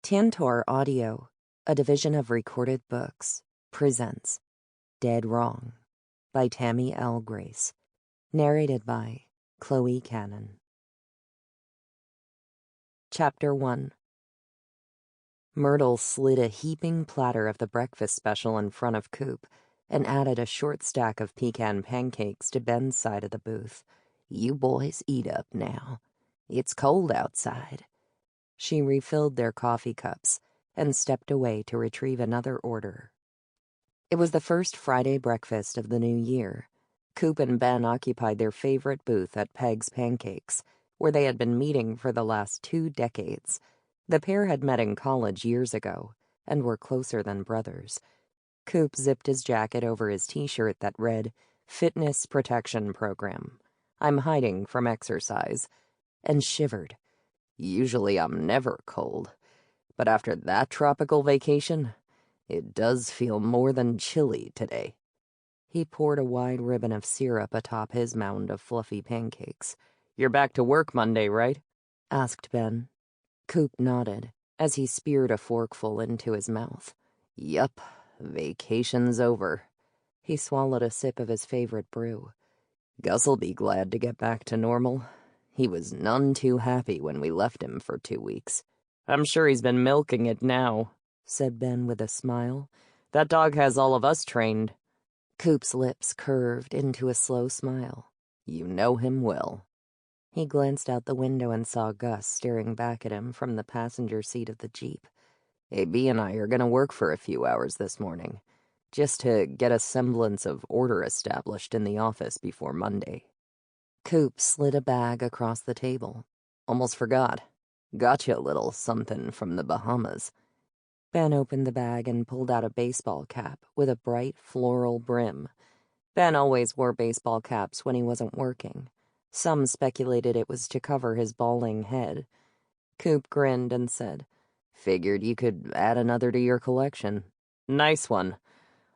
Tantor Audio, a division of Recorded Books, presents Dead Wrong by Tammy L. Grace, narrated by Chloe Cannon. Chapter 1. Myrtle slid a heaping platter of the breakfast special in front of Coop and added a short stack of pecan pancakes to Ben's side of the booth. "You boys eat up now. It's cold outside." She refilled their coffee cups and stepped away to retrieve another order. It was the first Friday breakfast of the new year. Coop and Ben occupied their favorite booth at Peg's Pancakes, where they had been meeting for the last 2 decades. The pair had met in college years ago and were closer than brothers. Coop zipped his jacket over his t-shirt that read, "Fitness Protection Program. I'm hiding from exercise," and shivered. Usually I'm never cold, but after that tropical vacation, it does feel more than chilly today. He poured a wide ribbon of syrup atop his mound of fluffy pancakes. "You're back to work Monday, right?" asked Ben. Coop nodded as he speared a forkful into his mouth. "Yup, vacation's over." He swallowed a sip of his favorite brew. "Gus'll be glad to get back to normal. He was none too happy when we left him for 2 weeks. "I'm sure he's been milking it now," said Ben with a smile. "That dog has all of us trained." Coop's lips curved into a slow smile. "You know him well." He glanced out the window and saw Gus staring back at him from the passenger seat of the Jeep. "AB and I are going to work for a few hours this morning, just to get a semblance of order established in the office before Monday." Coop slid a bag across the table. "Almost forgot. Got you a little something from the Bahamas." Ben opened the bag and pulled out a baseball cap with a bright floral brim. Ben always wore baseball caps when he wasn't working. Some speculated it was to cover his balding head. Coop grinned and said, "Figured you could add another to your collection." "Nice one.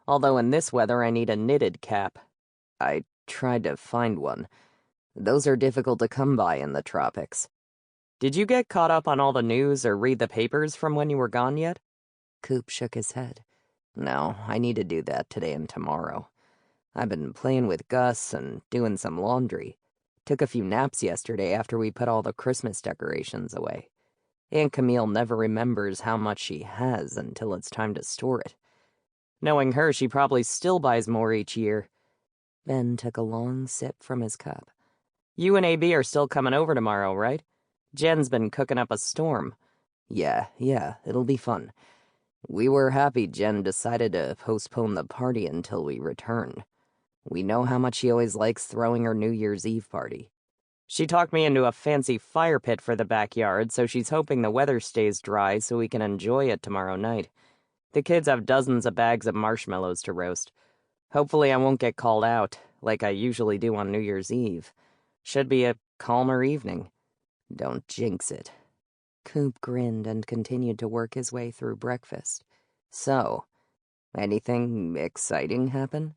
Although in this weather I need a knitted cap." "I tried to find one. Those are difficult to come by in the tropics." "Did you get caught up on all the news or read the papers from when you were gone yet?" Coop shook his head. "No, I need to do that today and tomorrow. I've been playing with Gus and doing some laundry. Took a few naps yesterday after we put all the Christmas decorations away. Aunt Camille never remembers how much she has until it's time to store it. Knowing her, she probably still buys more each year." Ben took a long sip from his cup. "You and AB are still coming over tomorrow, right? Jen's been cooking up a storm." Yeah, it'll be fun. We were happy Jen decided to postpone the party until we returned. We know how much she always likes throwing her New Year's Eve party. She talked me into a fancy fire pit for the backyard, so she's hoping the weather stays dry so we can enjoy it tomorrow night. The kids have dozens of bags of marshmallows to roast. Hopefully I won't get called out, like I usually do on New Year's Eve. Should be a calmer evening. Don't jinx it." Coop grinned and continued to work his way through breakfast. "So, anything exciting happen?"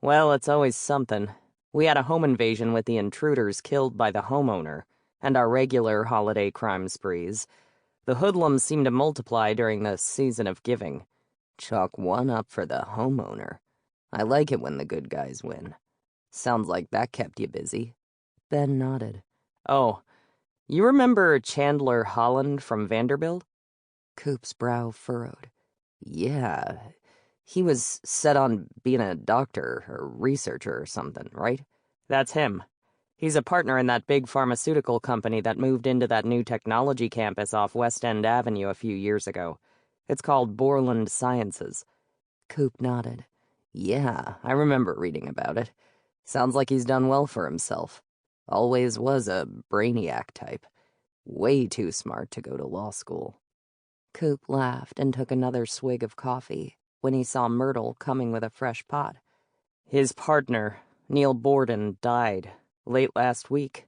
"Well, it's always something. We had a home invasion with the intruders killed by the homeowner, and our regular holiday crime sprees. The hoodlums seem to multiply during the season of giving. Chalk one up for the homeowner. I like it when the good guys win. Sounds like that kept you busy." Ben nodded. "Oh, you remember Chandler Holland from Vanderbilt?" Coop's brow furrowed. "Yeah, he was set on being a doctor or researcher or something, right?" "That's him. He's a partner in that big pharmaceutical company that moved into that new technology campus off West End Avenue a few years ago. It's called Borland Sciences." Coop nodded. "Yeah, I remember reading about it. Sounds like he's done well for himself. Always was a brainiac type. Way too smart to go to law school." Coop laughed and took another swig of coffee when he saw Myrtle coming with a fresh pot. "His partner, Neil Borden, died late last week.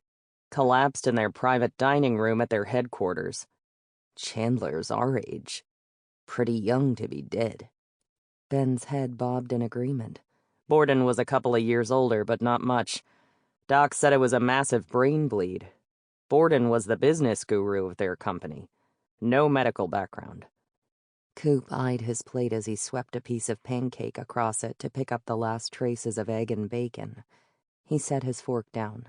Collapsed in their private dining room at their headquarters. Chandler's our age. Pretty young to be dead." Ben's head bobbed in agreement. "Borden was a couple of years older, but not much. Doc said it was a massive brain bleed. Borden was the business guru of their company. No medical background. Coop eyed his plate as he swept a piece of pancake across it to pick up the last traces of egg and bacon. He set his fork down.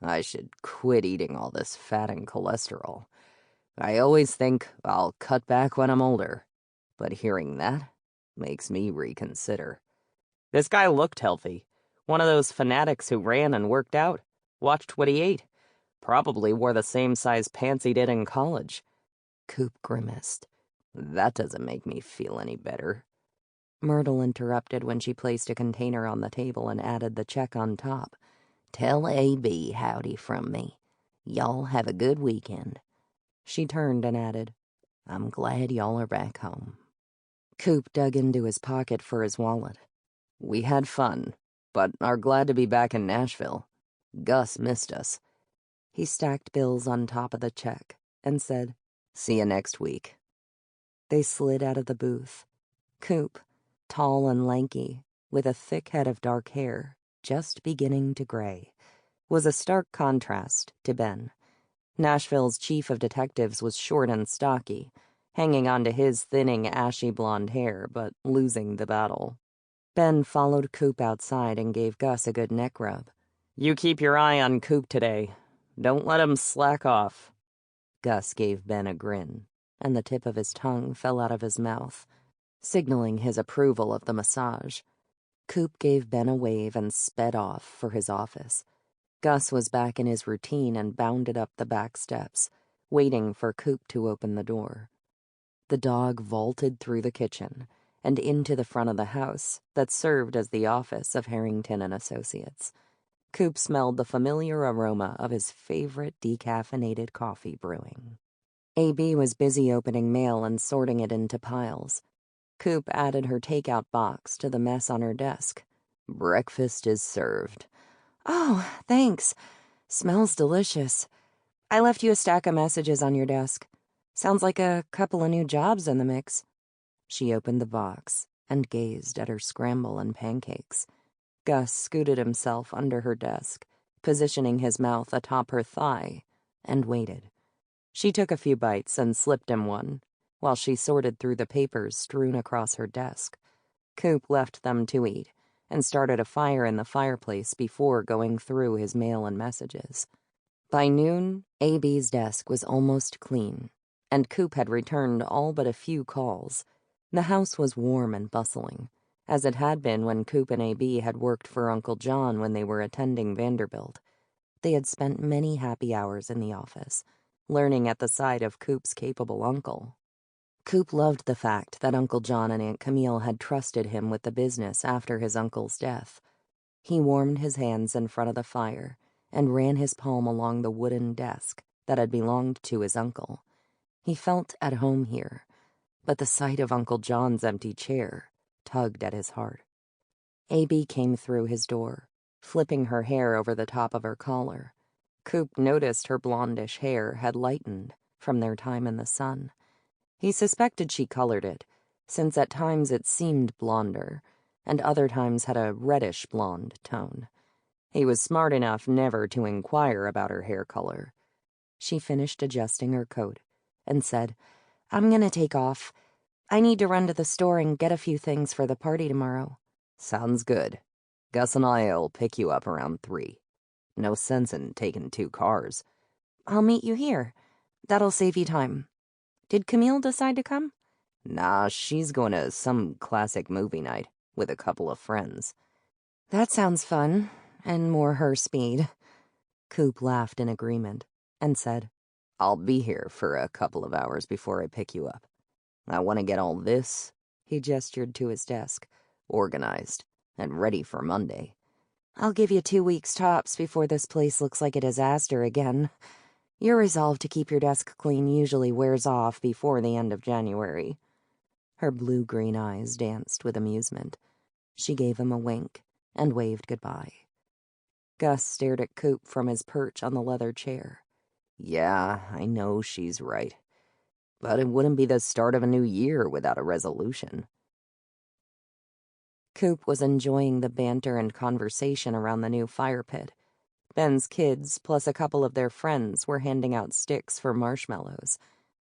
I should quit eating all this fat and cholesterol. I always think I'll cut back when I'm older, but hearing that makes me reconsider. This guy looked healthy. One of those fanatics who ran and worked out, watched what he ate, probably wore the same size pants he did in college. Coop grimaced. That doesn't make me feel any better. Myrtle interrupted when she placed a container on the table and added the check on top. Tell A.B. howdy from me. Y'all have a good weekend. She turned and added, I'm glad y'all are back home. Coop dug into his pocket for his wallet. We had fun, but are glad to be back in Nashville. Gus missed us. He stacked bills on top of the check and said, See you next week. They slid out of the booth. Coop, tall and lanky, with a thick head of dark hair, just beginning to gray, was a stark contrast to Ben. Nashville's chief of detectives was short and stocky, hanging onto his thinning, ashy blonde hair, but losing the battle. Ben followed Coop outside and gave Gus a good neck rub. You keep your eye on Coop today. Don't let him slack off. Gus gave Ben a grin, and the tip of his tongue fell out of his mouth, signaling his approval of the massage. Coop gave Ben a wave and sped off for his office. Gus was back in his routine and bounded up the back steps, waiting for Coop to open the door. The dog vaulted through the kitchen and into the front of the house that served as the office of Harrington and Associates. Coop smelled the familiar aroma of his favorite decaffeinated coffee brewing. A.B. was busy opening mail and sorting it into piles. Coop added her takeout box to the mess on her desk. Breakfast is served. Oh, thanks. Smells delicious. I left you a stack of messages on your desk. Sounds like a couple of new jobs in the mix. She opened the box and gazed at her scramble and pancakes. Gus scooted himself under her desk, positioning his mouth atop her thigh, and waited. She took a few bites and slipped him one, while she sorted through the papers strewn across her desk. Coop left them to eat and started a fire in the fireplace before going through his mail and messages. By noon, A.B.'s desk was almost clean, and Coop had returned all but a few calls. The house was warm and bustling, as it had been when Coop and A.B. had worked for Uncle John when they were attending Vanderbilt. They had spent many happy hours in the office, learning at the side of Coop's capable uncle. Coop loved the fact that Uncle John and Aunt Camille had trusted him with the business after his uncle's death. He warmed his hands in front of the fire and ran his palm along the wooden desk that had belonged to his uncle. He felt at home here, but the sight of Uncle John's empty chair tugged at his heart. A.B. came through his door, flipping her hair over the top of her collar. Coop noticed her blondish hair had lightened from their time in the sun. He suspected she colored it, since at times it seemed blonder, and other times had a reddish blonde tone. He was smart enough never to inquire about her hair color. She finished adjusting her coat and said, I'm gonna take off. I need to run to the store and get a few things for the party tomorrow. Sounds good. Gus and I'll pick you up around 3. No sense in taking 2 cars. I'll meet you here. That'll save you time. Did Camille decide to come? Nah, she's going to some classic movie night with a couple of friends. That sounds fun, and more her speed. Coop laughed in agreement and said, I'll be here for a couple of hours before I pick you up. I want to get all this, he gestured to his desk, organized and ready for Monday. I'll give you 2 weeks tops before this place looks like a disaster again. Your resolve to keep your desk clean usually wears off before the end of January. Her blue-green eyes danced with amusement. She gave him a wink and waved goodbye. Gus stared at Coop from his perch on the leather chair. Yeah, I know she's right. But it wouldn't be the start of a new year without a resolution. Coop was enjoying the banter and conversation around the new fire pit. Ben's kids, plus a couple of their friends, were handing out sticks for marshmallows.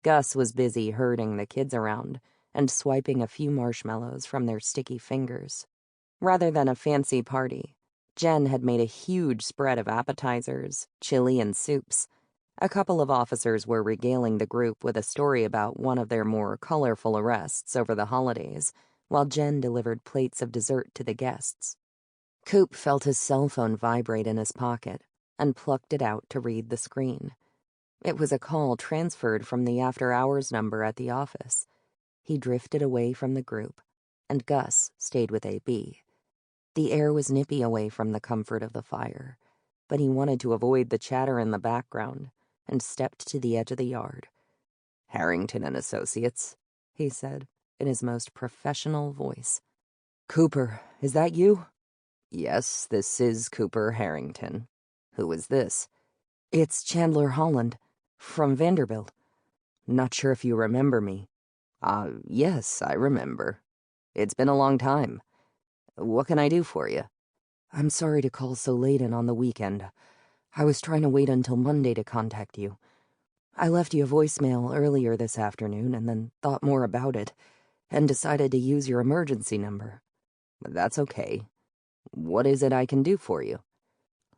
Gus was busy herding the kids around and swiping a few marshmallows from their sticky fingers. Rather than a fancy party, Jen had made a huge spread of appetizers, chili, and soups. A couple of officers were regaling the group with a story about one of their more colorful arrests over the holidays, while Jen delivered plates of dessert to the guests. Coop felt his cell phone vibrate in his pocket and plucked it out to read the screen. It was a call transferred from the after-hours number at the office. He drifted away from the group, and Gus stayed with AB. The air was nippy away from the comfort of the fire, but he wanted to avoid the chatter in the background and stepped to the edge of the yard. "Harrington and Associates," he said, in his most professional voice. "Cooper, is that you?" "Yes, this is Cooper Harrington. Who is this?" "It's Chandler Holland, from Vanderbilt. Not sure if you remember me." Yes, I remember. It's been a long time. What can I do for you?" "I'm sorry to call so late and on the weekend. I was trying to wait until Monday to contact you. I left you a voicemail earlier this afternoon and then thought more about it and decided to use your emergency number." "That's okay. What is it I can do for you?"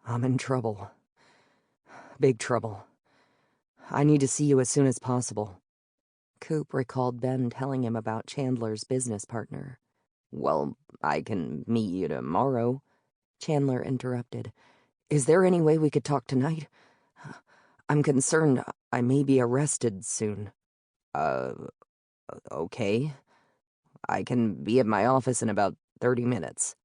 "I'm in trouble. Big trouble. I need to see you as soon as possible." Coop recalled Ben telling him about Chandler's business partner. "Well, I can meet you tomorrow," Chandler interrupted. "Is there any way we could talk tonight? I'm concerned I may be arrested soon." Okay. I can be at my office in about 30 minutes.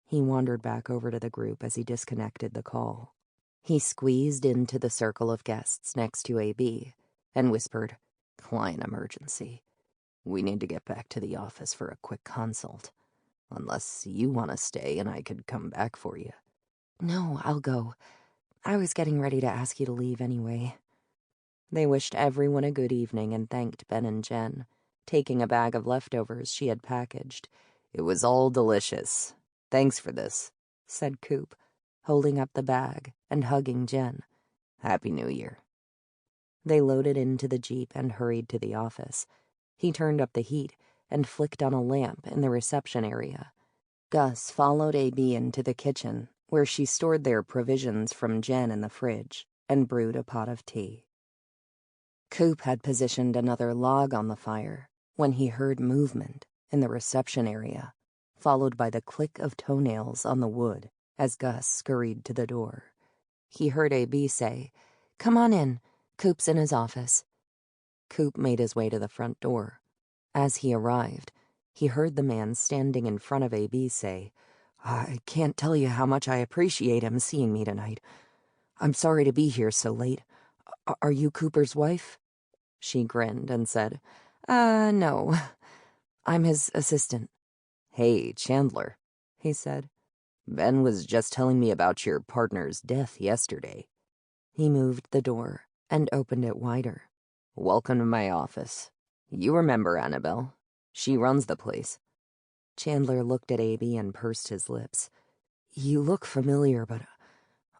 He wandered back over to the group as he disconnected the call. He squeezed into the circle of guests next to AB and whispered, "Client emergency. We need to get back to the office for a quick consult. Unless you want to stay and I could come back for you." "No, I'll go. I was getting ready to ask you to leave anyway." They wished everyone a good evening and thanked Ben and Jen, taking a bag of leftovers she had packaged. "It was all delicious. Thanks for this," said Coop, holding up the bag and hugging Jen. "Happy New Year." They loaded into the Jeep and hurried to the office. He turned up the heat and flicked on a lamp in the reception area. Gus followed AB into the kitchen, where she stored their provisions from Jen in the fridge and brewed a pot of tea. Coop had positioned another log on the fire when he heard movement in the reception area, followed by the click of toenails on the wood as Gus scurried to the door. He heard AB say, "Come on in. Coop's in his office." Coop made his way to the front door. As he arrived, he heard the man standing in front of AB say, "I can't tell you how much I appreciate him seeing me tonight. I'm sorry to be here so late. Are you Cooper's wife?" She grinned and said, No. I'm his assistant." "Hey, Chandler," he said. "Ben was just telling me about your partner's death yesterday." He moved the door and opened it wider. "Welcome to my office. You remember Annabelle? She runs the place." Chandler looked at AB and pursed his lips. "You look familiar, but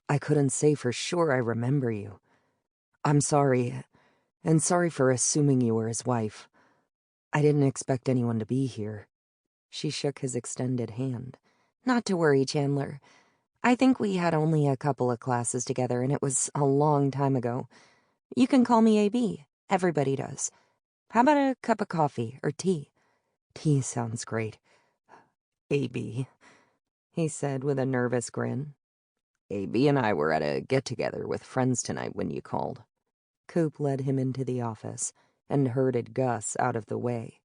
I couldn't say for sure I remember you. I'm sorry, and sorry for assuming you were his wife. I didn't expect anyone to be here." She shook his extended hand. "Not to worry, Chandler. I think we had only a couple of classes together, and it was a long time ago. You can call me AB. Everybody does. How about a cup of coffee or tea?" "Tea sounds great. AB," he said with a nervous grin. "AB and I were at a get-together with friends tonight when you called." Coop led him into the office and herded Gus out of the way.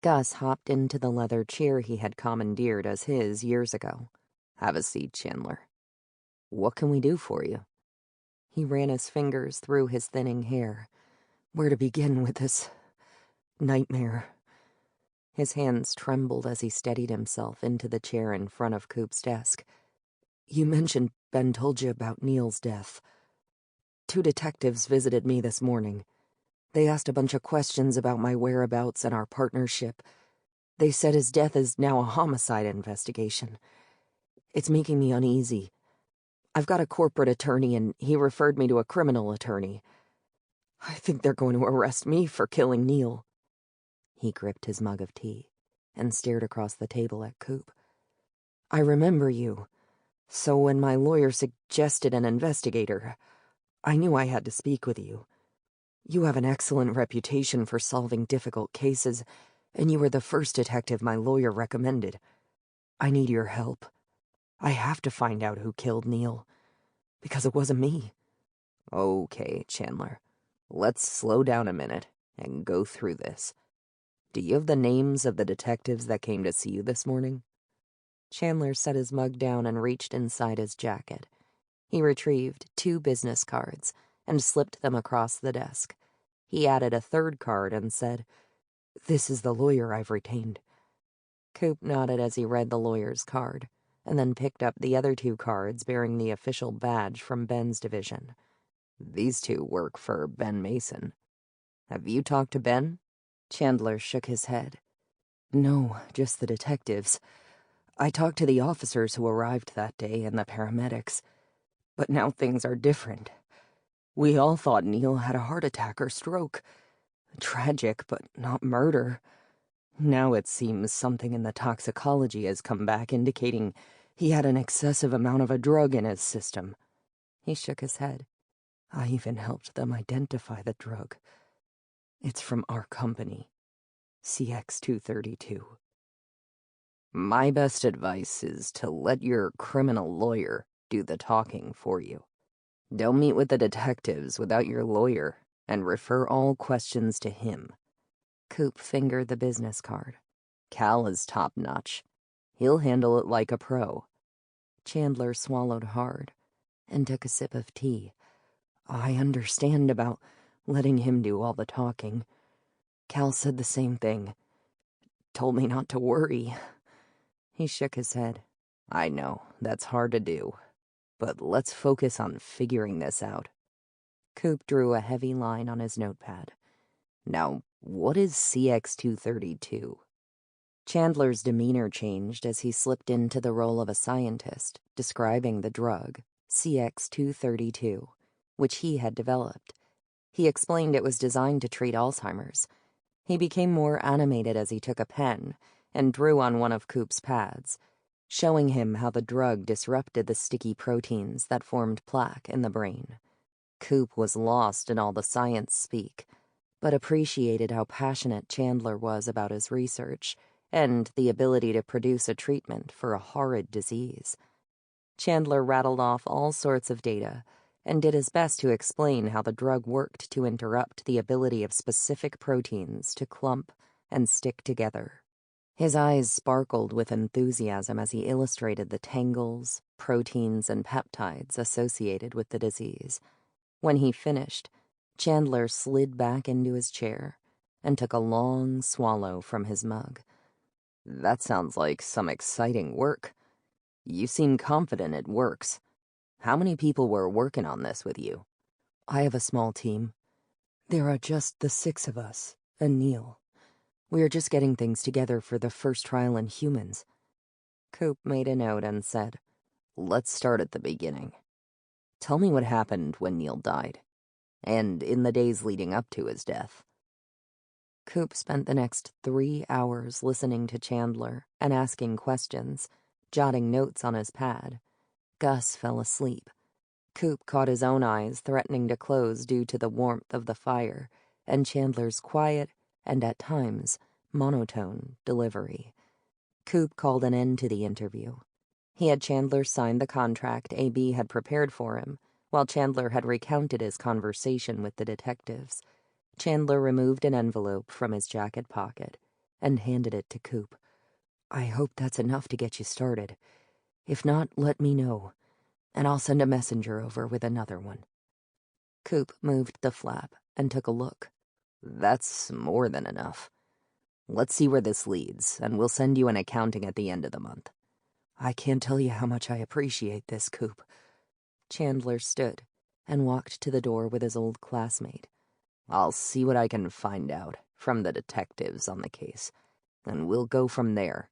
Gus hopped into the leather chair he had commandeered as his years ago. "Have a seat, Chandler. What can we do for you?" He ran his fingers through his thinning hair. "Where to begin with this nightmare?" His hands trembled as he steadied himself into the chair in front of Coop's desk. "You mentioned Ben told you about Neil's death. 2 detectives visited me this morning. They asked a bunch of questions about my whereabouts and our partnership. They said his death is now a homicide investigation. It's making me uneasy. I've got a corporate attorney and he referred me to a criminal attorney. I think they're going to arrest me for killing Neil. He gripped his mug of tea and stared across the table at Coop. I remember you. So when my lawyer suggested an investigator, I knew I had to speak with you. You have an excellent reputation for solving difficult cases, and you were the first detective my lawyer recommended. I need your help. I have to find out who killed Neil, because it wasn't me. Okay, Chandler. Let's slow down a minute and go through this. Do you have the names of the detectives that came to see you this morning? Chandler set his mug down and reached inside his jacket. He retrieved 2 business cards and slipped them across the desk. He added a 3rd card and said, "This is the lawyer I've retained." Coop nodded as he read the lawyer's card, and then picked up the other 2 cards bearing the official badge from Ben's division. These 2 work for Ben Mason. Have you talked to Ben? Chandler shook his head. No, just the detectives. I talked to the officers who arrived that day and the paramedics. But now things are different. We all thought Neil had a heart attack or stroke. Tragic, but not murder. Now it seems something in the toxicology has come back indicating he had an excessive amount of a drug in his system. He shook his head. I even helped them identify the drug. It's from our company, CX-232. My best advice is to let your criminal lawyer do the talking for you. Don't meet with the detectives without your lawyer, and refer all questions to him. Coop fingered the business card. Cal is top-notch. He'll handle it like a pro. Chandler swallowed hard and took a sip of tea. I understand about letting him do all the talking. Cal said the same thing. Told me not to worry. He shook his head. I know, that's hard to do. But let's focus on figuring this out. Coop drew a heavy line on his notepad. Now, what is CX-232? Chandler's demeanor changed as he slipped into the role of a scientist, describing the drug, CX-232, which he had developed. He explained it was designed to treat Alzheimer's. He became more animated as he took a pen and drew on one of Coop's pads, showing him how the drug disrupted the sticky proteins that formed plaque in the brain. Coop was lost in all the science speak, but appreciated how passionate Chandler was about his research and the ability to produce a treatment for a horrid disease. Chandler rattled off all sorts of data and did his best to explain how the drug worked to interrupt the ability of specific proteins to clump and stick together. His eyes sparkled with enthusiasm as he illustrated the tangles, proteins, and peptides associated with the disease. When he finished, Chandler slid back into his chair and took a long swallow from his mug. That sounds like some exciting work. You seem confident it works. How many people were working on this with you? I have a small team. There are just the 6 of us and Neil. We are just getting things together for the first trial in humans. Coop made a note and said, Let's start at the beginning. Tell me what happened when Neil died, and in the days leading up to his death. Coop spent the next 3 hours listening to Chandler and asking questions, jotting notes on his pad. Gus fell asleep. Coop caught his own eyes threatening to close due to the warmth of the fire and Chandler's quiet and, at times, monotone delivery. Coop called an end to the interview. He had Chandler sign the contract AB had prepared for him, while Chandler had recounted his conversation with the detectives. Chandler removed an envelope from his jacket pocket and handed it to Coop. I hope that's enough to get you started. If not, let me know, and I'll send a messenger over with another one. Coop moved the flap and took a look. That's more than enough. Let's see where this leads, and we'll send you an accounting at the end of the month. I can't tell you how much I appreciate this, Coop. Chandler stood and walked to the door with his old classmate. I'll see what I can find out from the detectives on the case, and we'll go from there.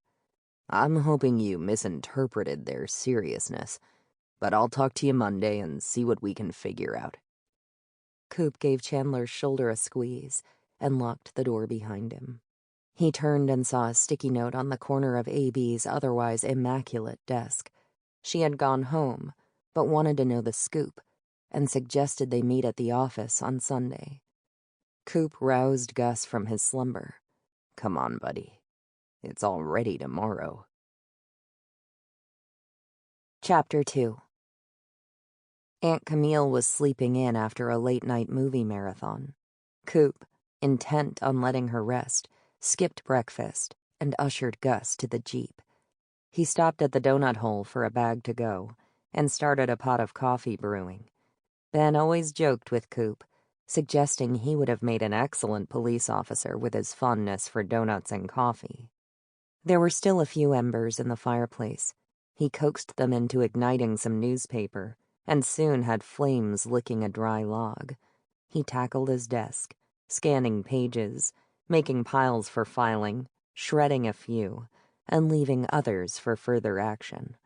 I'm hoping you misinterpreted their seriousness, but I'll talk to you Monday and see what we can figure out. Coop gave Chandler's shoulder a squeeze and locked the door behind him. He turned and saw a sticky note on the corner of AB's otherwise immaculate desk. She had gone home, but wanted to know the scoop, and suggested they meet at the office on Sunday. Coop roused Gus from his slumber. "Come on, buddy. It's already tomorrow." Chapter 2. Aunt Camille was sleeping in after a late-night movie marathon. Coop, intent on letting her rest, skipped breakfast and ushered Gus to the Jeep. He stopped at the donut hole for a bag to go and started a pot of coffee brewing. Ben always joked with Coop, suggesting he would have made an excellent police officer with his fondness for donuts and coffee. There were still a few embers in the fireplace. He coaxed them into igniting some newspaper and soon had flames licking a dry log. He tackled his desk, scanning pages, making piles for filing, shredding a few, and leaving others for further action.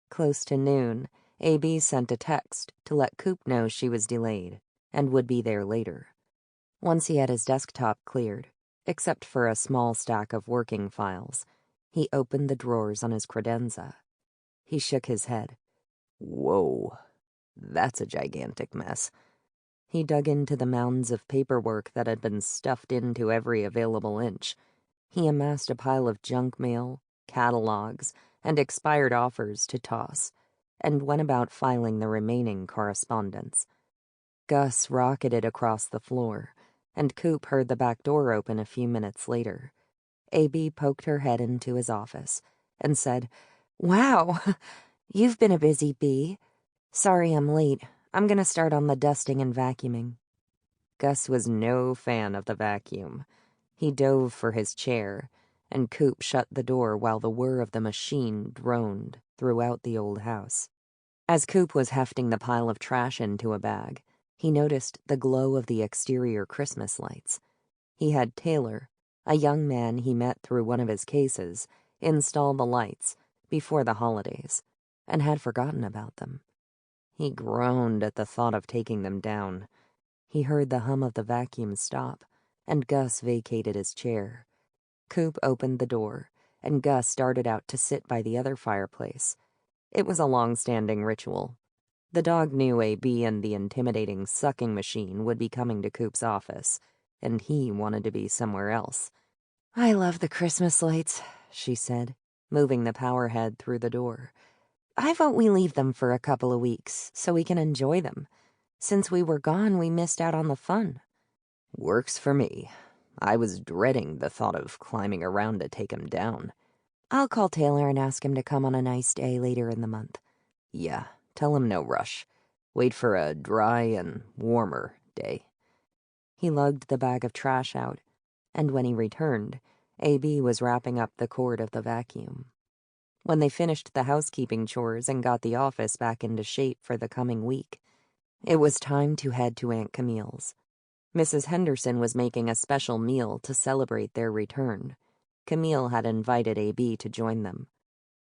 Close to noon, AB sent a text to let Coop know she was delayed and would be there later. Once he had his desktop cleared, except for a small stack of working files, he opened the drawers on his credenza. He shook his head. "Whoa, that's a gigantic mess." He dug into the mounds of paperwork that had been stuffed into every available inch. He amassed a pile of junk mail, catalogs, and expired offers to toss, and went about filing the remaining correspondence. Gus rocketed across the floor, and Coop heard the back door open a few minutes later. AB poked her head into his office and said, "Wow, you've been a busy bee. Sorry I'm late. I'm going to start on the dusting and vacuuming." Gus was no fan of the vacuum. He dove for his chair, and Coop shut the door while the whir of the machine droned throughout the old house. As Coop was hefting the pile of trash into a bag, he noticed the glow of the exterior Christmas lights. He had Taylor, a young man he met through one of his cases, install the lights before the holidays, and had forgotten about them. He groaned at the thought of taking them down. He heard the hum of the vacuum stop, and Gus vacated his chair. Coop opened the door, and Gus started out to sit by the other fireplace. It was a long-standing ritual. The dog knew AB and the intimidating sucking machine would be coming to Coop's office, and he wanted to be somewhere else. "I love the Christmas lights," she said, moving the power head through the door. "I vote we leave them for a couple of weeks so we can enjoy them. Since we were gone, we missed out on the fun." "Works for me. I was dreading the thought of climbing around to take him down." "I'll call Taylor and ask him to come on a nice day later in the month." "Yeah, tell him no rush. Wait for a dry and warmer day." He lugged the bag of trash out, and when he returned, AB was wrapping up the cord of the vacuum. When they finished the housekeeping chores and got the office back into shape for the coming week, it was time to head to Aunt Camille's. Mrs. Henderson was making a special meal to celebrate their return. Camille had invited AB to join them.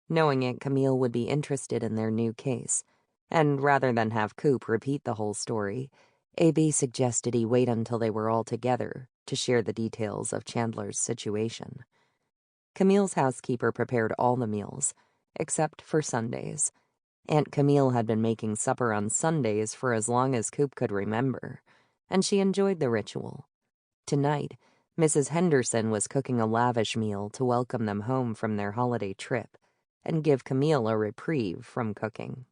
Knowing Aunt Camille would be interested in their new case, and rather than have Coop repeat the whole story, AB suggested he wait until they were all together to share the details of Chandler's situation. Camille's housekeeper prepared all the meals, except for Sundays. Aunt Camille had been making supper on Sundays for as long as Coop could remember, and she enjoyed the ritual. Tonight, Mrs. Henderson was cooking a lavish meal to welcome them home from their holiday trip and give Camille a reprieve from cooking.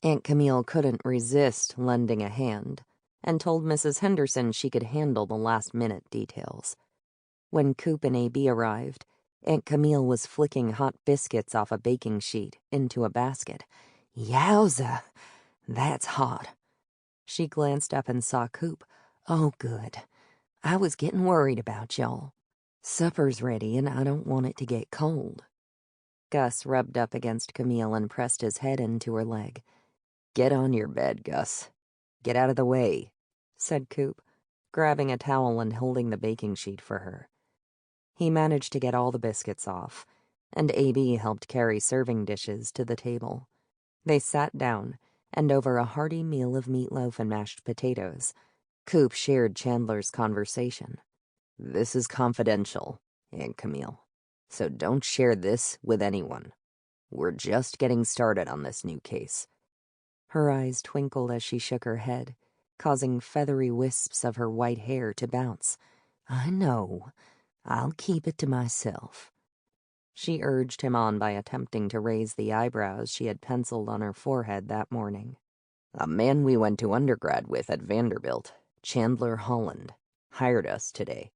Aunt Camille couldn't resist lending a hand and told Mrs. Henderson she could handle the last-minute details. When Coop and AB arrived, Aunt Camille was flicking hot biscuits off a baking sheet into a basket. "Yowza, that's hot." She glanced up and saw Coop. "Oh, good. I was getting worried about y'all. Supper's ready and I don't want it to get cold." Gus rubbed up against Camille and pressed his head into her leg. "Get on your bed, Gus. Get out of the way," said Coop, grabbing a towel and holding the baking sheet for her. He managed to get all the biscuits off, and AB helped carry serving dishes to the table. They sat down, and over a hearty meal of meatloaf and mashed potatoes, Coop shared Chandler's conversation. "This is confidential, Aunt Camille, so don't share this with anyone. We're just getting started on this new case." Her eyes twinkled as she shook her head, causing feathery wisps of her white hair to bounce. "I know. I'll keep it to myself." She urged him on by attempting to raise the eyebrows she had penciled on her forehead that morning. "A man we went to undergrad with at Vanderbilt, Chandler Holland, hired us today.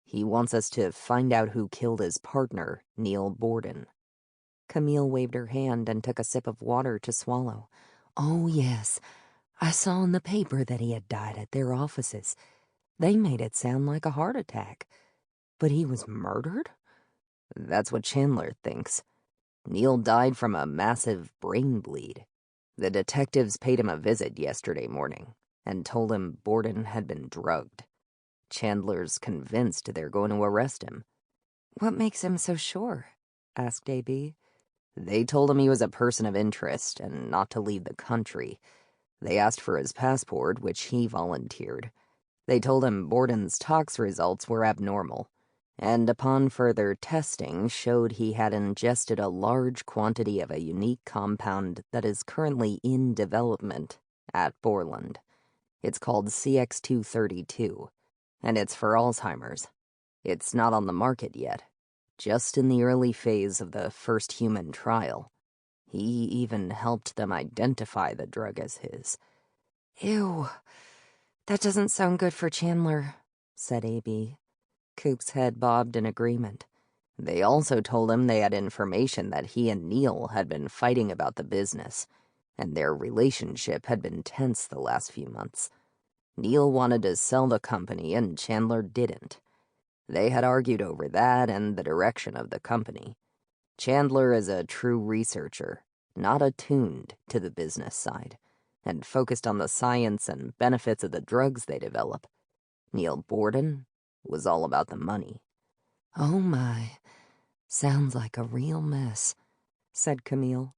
He wants us to find out who killed his partner, Neil Borden." Camille waved her hand and took a sip of water to swallow. "Oh, yes. I saw in the paper that he had died at their offices. They made it sound like a heart attack. But he was murdered?" "That's what Chandler thinks. Neil died from a massive brain bleed. The detectives paid him a visit yesterday morning and told him Borden had been drugged. Chandler's convinced they're going to arrest him." "What makes him so sure?" asked A.B. "They told him he was a person of interest and not to leave the country. They asked for his passport, which he volunteered. They told him Borden's tox results were abnormal, and upon further testing showed he had ingested a large quantity of a unique compound that is currently in development at Borland. It's called CX-232, and it's for Alzheimer's. It's not on the market yet, just in the early phase of the first human trial. He even helped them identify the drug as his." "Ew. That doesn't sound good for Chandler," said A.B. Coop's head bobbed in agreement. "They also told him they had information that he and Neil had been fighting about the business, and their relationship had been tense the last few months. Neil wanted to sell the company and Chandler didn't. They had argued over that and the direction of the company. Chandler is a true researcher, not attuned to the business side, and focused on the science and benefits of the drugs they develop. Neil Borden was all about the money." "Oh my, sounds like a real mess," said Camille.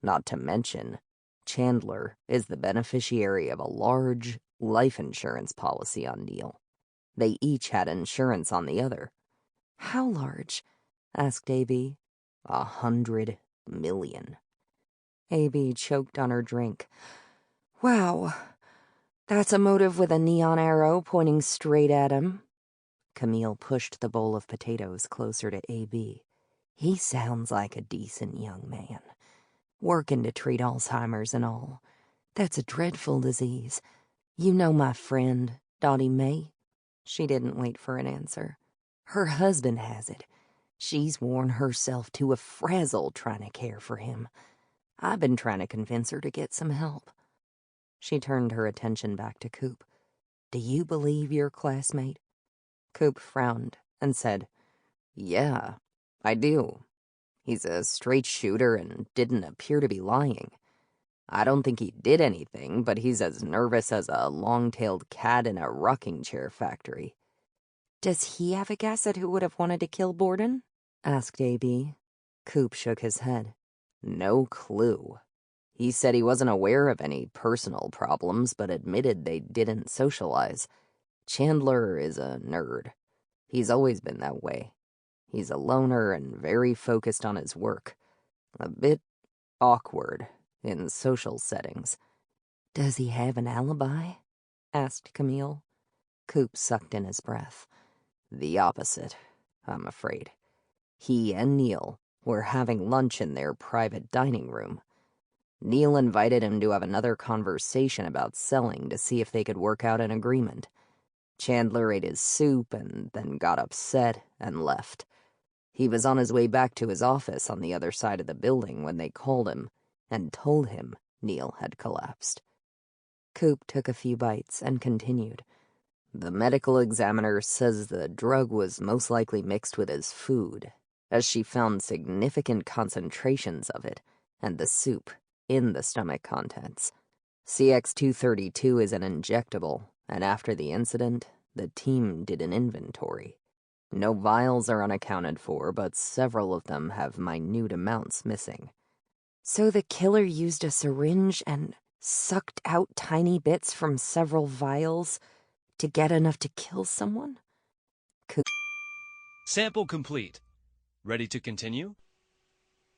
"Not to mention, Chandler is the beneficiary of a large life insurance policy on Neil. They each had insurance on the other." "How large?" asked A.B. $100 million. A.B. choked on her drink. "Wow, that's a motive with a neon arrow pointing straight at him." Camille pushed the bowl of potatoes closer to A.B. "He sounds like a decent young man, working to treat Alzheimer's and all. That's a dreadful disease. You know my friend, Dottie Mae?" She didn't wait for an answer. "Her husband has it. She's worn herself to a frazzle trying to care for him. I've been trying to convince her to get some help." She turned her attention back to Coop. "Do you believe your classmate?" Coop frowned and said, "Yeah, I do. He's a straight shooter and didn't appear to be lying. I don't think he did anything, but he's as nervous as a long-tailed cat in a rocking chair factory." "Does he have a guess at who would have wanted to kill Borden?" asked A.B. Coop shook his head. "No clue. He said he wasn't aware of any personal problems, but admitted they didn't socialize. Chandler is a nerd. He's always been that way. He's a loner and very focused on his work. A bit awkward in social settings." "Does he have an alibi?" asked Camille. Coop sucked in his breath. "The opposite, I'm afraid. He and Neil were having lunch in their private dining room. Neil invited him to have another conversation about selling to see if they could work out an agreement. Chandler ate his soup and then got upset and left. He was on his way back to his office on the other side of the building when they called him and told him Neil had collapsed." Coop took a few bites and continued. "The medical examiner says the drug was most likely mixed with his food, as she found significant concentrations of it and the soup in the stomach contents. CX-232 is an injectable, and after the incident, the team did an inventory. No vials are unaccounted for, but several of them have minute amounts missing." "So the killer used a syringe and sucked out tiny bits from several vials To get enough to kill someone? Sample complete. Ready to continue?